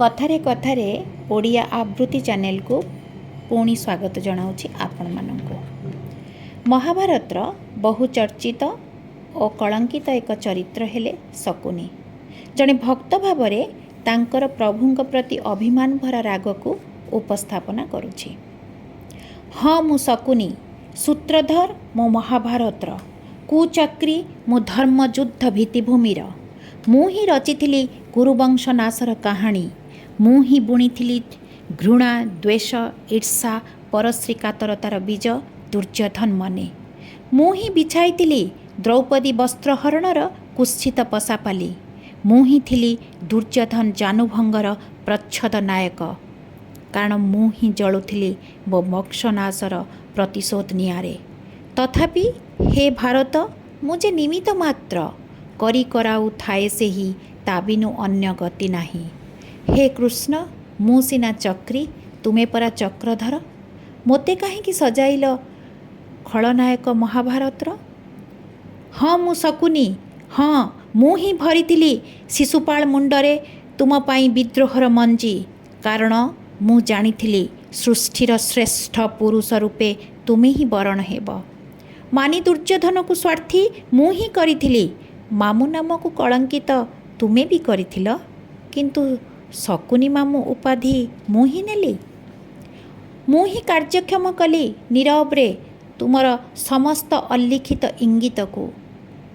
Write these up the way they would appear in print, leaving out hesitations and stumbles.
कथारे कथारे ओडिया आवृत्ति चैनल को पुणी स्वागत जनाऊँगी आपण मानू। महाभारतर बहुचर्चित और कलंकित एक चरित्र हेले शकुनी। जड़े भक्त भाव तांकर प्रभुंक प्रति अभिमान भरा राग को उपस्थापना करुछि। हाँ मु शकुनी, सूत्रधर मो महाभारतर, कुचक्री मु धर्मयुद्ध भीतिभूमिर, मु ही रचिथिली कुरुवंश नाशर कहानी, मु ही बुणीथिली घृणा द्वेष ईर्षा परश्री कातरतार बीज दुर्योधन मने, मु ही बिछाईथिली द्रौपदी वस्त्रहरणर कुत्सित पशापाली, मु ही थिली दुर्योधन जानुभंगर प्रच्छद नायक, कारण मु ही जलुथिली मो मोक्षनाशर प्रतिशोध नियारे। तथापि हे भारत, मुझे निमित्त मात्र करी कराऊ थाए से ही ताबिनु अन्य गति नाही। हे कृष्ण, मु सिना चक्री, तुमे परा चक्रधर, मोते काहींकि सजाइल खलनायक महाभारतर। हाँ मु शकुनी, हाँ मु ही भरीथिली शिशुपाल मुंडरे तुम पाई विद्रोहर मंजी, कारण मु जानिथिली सृष्टिर श्रेष्ठ पुरुष रूपे तुमे ही वरण हेब। मानी दुर्योधन को स्वार्थी मु ही करिथिली, मामू नाम को कलंकित तुमे भी करिथिल, किंतु शकुनी मामू उपाधि मु ही नेली। मु ही कार्यक्षम कली नीरवरे तुमर समस्त अलिखित इंगित को,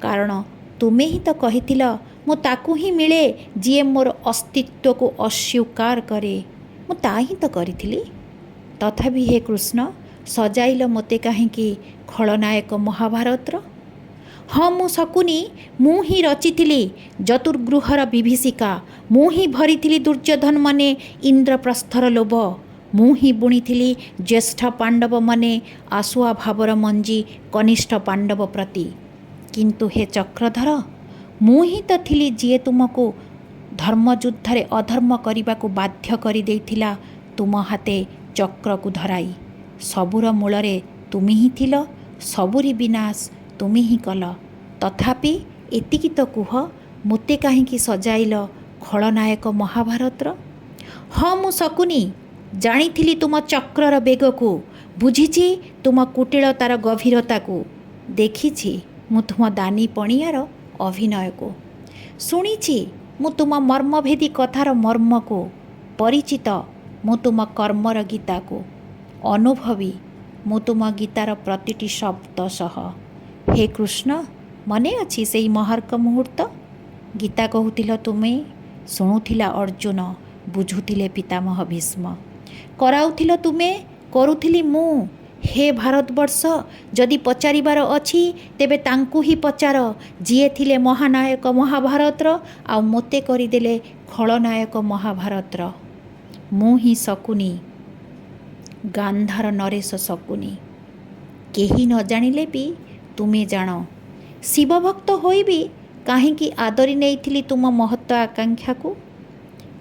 कारण तुमे ही तो कहिथिल मु ताकू ही मिले जी मोर अस्तित्व को अस्वीकार करे, मु ता ही तो करिथिली। तथापि हे कृष्ण, सजाइल मोते काहींकि खलनायक महाभारतर। हाँ मु शकुनी, मु ही रचिथिली चतुर्गृहर विभीषिका, मु ही भरीथिली दुर्योधन मने इंद्रप्रस्थर लोभ, मु ही बुणीथिली ज्येष्ठ पांडव मने आसुआ भावर मंजी कनिष्ठ पांडव प्रति। किंतु हे चक्रधर, मु ही तो थिली जी तुमको धर्मयुद्धरे अधर्म करने को बाध्य करि देइथिला तुम हाथे चक्र को धराई। सबुर मूलरे तुमी ही थिल, सबुरी विनाश तुमी ही कल। तथापि एतिकी तो कुह, मुते काहींकि सजाइल खलनायक महाभारतर। हाँ मु शकुनी, जानिथिली तुम चक्रर बेग को, बुझीछि तुम कुटिलतार गभीरता को, देखिछि मु तुम दानी पणियार अभिनय को, शुणिछि मु तुम मर्मभेदी कथार मर्म को, परिचित मु तुम कर्मर गीता को, अनुभवी मु तुम गीतार प्रतिटी शब्द सह। हे कृष्ण, मने अछि सेई महार्क मुहूर्त, गीता कहूथिल तुमे, शुणुथिला अर्जुन, बुझुथिले पितामह भीष्म, कराउथिल तुमे, करुथिली मु। हे भारतवर्ष, जदि पचारिबार अछि तेबे तांकु ही पचार जिए थिले महानायक महाभारतर आ मोते करिदेले खलनायक महाभारतर। मु ही शकुनी, गांधार नरेश शकुनी। केही न जानिले भी तुमे जान, शिवभक्त होई भी काहींकि आदरी नेइथिली तुम महत्व आकांक्षा को,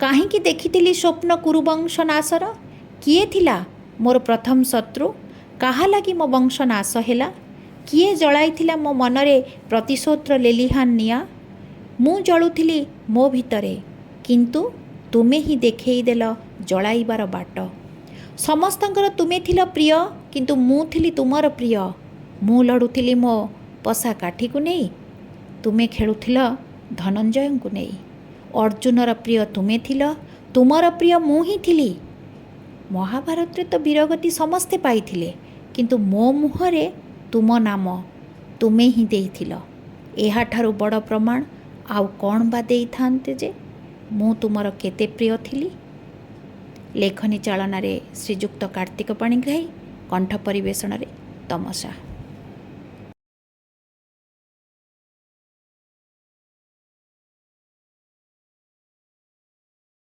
काहींकि देखिथिली स्वप्न कुरुवंश नाशर। किए थिला मोर प्रथम शत्रु, काहा लागी मो वंश नाश हेला, किए जलाइथिला मो मनरे प्रतिशोधर लेलिहान निया। मु जलुथिली मो भितरे, किंतु तुमे ही देखई देल जलाइबार बाट। समस्तंकर तुमे थिल प्रिय, किंतु मु थिली तुमर प्रिय। मु लड़ुथिली मो पशा काठी को नहीं, तुमे खेलुथिल धनंजय को नहीं। अर्जुनर प्रिय तुमे थिल, तुमर प्रिय मु ही थिली। महाभारत रे तो वीरगति समस्ते पाइथिले, किंतु मो मुहरे तुम नाम तुमे ही देइथिल। एहा ठारू बड़ प्रमाण आउ कौन बा देइथान्ते जे मु तुमर केते प्रिय थिली। लेखनी चालन श्रीजुक्त कार्तिक पाणिग्राही, कंठ परिवेषण तमसा।